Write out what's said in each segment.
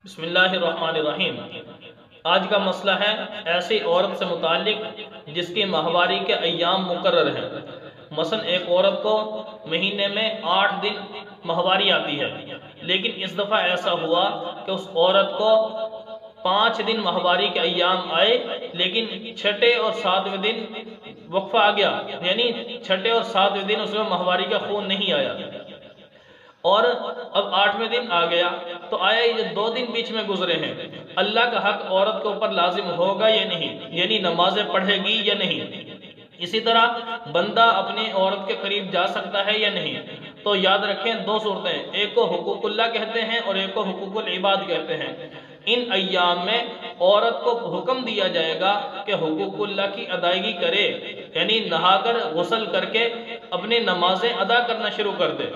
بسم اللہ الرحمن الرحیم۔ آج کا مسئلہ ہے ایسی عورت سے متعلق جس کی ماہواری کے ایام مقرر ہیں۔ مثلا ایک عورت کو مہینے میں 8 دن ماہواری آتی ہے، لیکن اس دفعہ ایسا ہوا کہ اس عورت کو 5 دن ماہواری کے ایام آئے، لیکن چھٹے اور 7ویں دن وقفہ آ گیا، یعنی چھٹے اور 7ویں دن اس میں ماہواری کا خون نہیں آیا، اور اب 8ویں دن آ گیا تو آیا یہ 2 دن بیچ میں گزرے ہیں۔ اللہ کا حق عورت کے اوپر لازم ہوگا یا نہیں، یعنی نمازیں پڑھے گی یا نہیں۔ اسی طرح بندہ اپنی عورت کے قریب جا سکتا ہے یا نہیں۔ تو یاد رکھیں 2 صورتیں، ایک کو حقوق اللہ کہتے ہیں اور ایک کو حقوق العباد کہتے ہیں۔ ان ایام میں عورت کو حکم دیا جائے گا کہ حقوق اللہ کی ادائیگی کرے، یعنی نہا کر غسل کر کے اپنی نمازیں ادا کرنا شروع کر دے،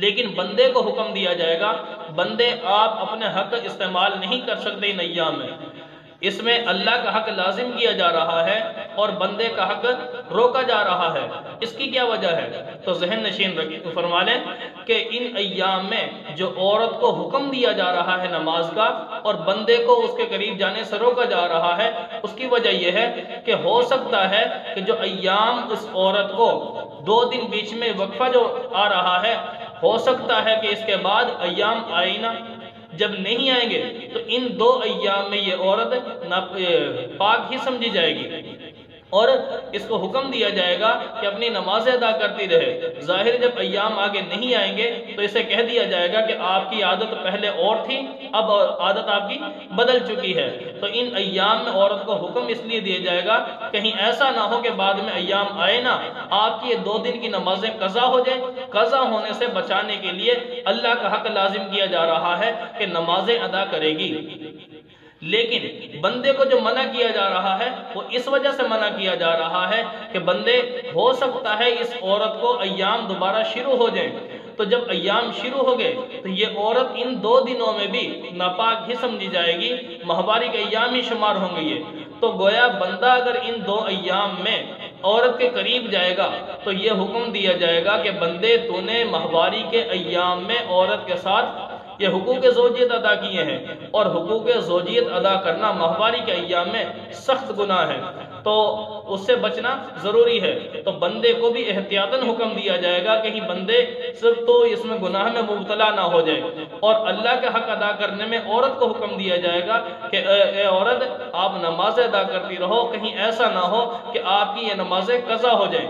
لیکن بندے کو حکم دیا جائے گا بندے آپ اپنے حق استعمال نہیں کر سکتے ان ایام میں۔ اس میں اللہ کا حق لازم کیا جا رہا ہے اور بندے کا حق روکا جا رہا ہے۔ اس کی کیا وجہ ہے؟ تو ذہن نشین فرما لیں کہ ان ایام میں جو عورت کو حکم دیا جا رہا ہے نماز کا اور بندے کو اس کے قریب جانے سے روکا جا رہا ہے، اس کی وجہ یہ ہے کہ ہو سکتا ہے کہ جو ایام اس عورت کو 2 دن بیچ میں وقفہ جو آ رہا ہے، ہو سکتا ہے کہ اس کے بعد ایام آئے نہ، جب نہیں آئیں گے تو ان 2 ایام میں یہ عورت پاک ہی سمجھی جائے گی، اور اس کو حکم دیا جائے گا کہ اپنی نمازیں ادا کرتی رہے۔ ظاہر جب ایام آگے نہیں آئیں گے تو اسے کہہ دیا جائے گا کہ آپ کی عادت پہلے اور تھی، اب عادت آپ کی بدل چکی ہے۔ تو ان ایام میں عورت کو حکم اس لیے دیا جائے گا کہیں ایسا نہ ہو کہ بعد میں ایام آئے نا، آپ کی یہ 2 دن کی نمازیں قضا ہو جائیں۔ قضا ہونے سے بچانے کے لیے اللہ کا حق لازم کیا جا رہا ہے کہ نمازیں ادا کرے گی، لیکن بندے کو جو منع کیا جا رہا ہے وہ اس وجہ سے منع کیا جا رہا ہے کہ بندے ہو سکتا ہے اس عورت کو ایام دوبارہ شروع ہو جائیں، تو جب ایام شروع ہو گئے تو یہ عورت ان 2 دنوں میں بھی ناپاک ہی سمجھی جائے گی، ماہواری کے ایام ہی شمار ہوں گے یہ۔ تو گویا بندہ اگر ان 2 ایام میں عورت کے قریب جائے گا تو یہ حکم دیا جائے گا کہ بندے تو نے ماہواری کے ایام میں عورت کے ساتھ یہ حقوق زوجیت ادا کیے ہیں، اور حقوق زوجیت ادا کرنا ماہواری کے ایام میں سخت گناہ ہے، تو اس سے بچنا ضروری ہے۔ تو بندے کو بھی احتیاطاً حکم دیا جائے گا کہیں بندے صرف تو اس میں گناہ میں مبتلا نہ ہو جائے، اور اللہ کے حق ادا کرنے میں عورت کو حکم دیا جائے گا کہ اے عورت آپ نمازیں ادا کرتی رہو، کہیں ایسا نہ ہو کہ آپ کی یہ نمازیں قضا ہو جائیں۔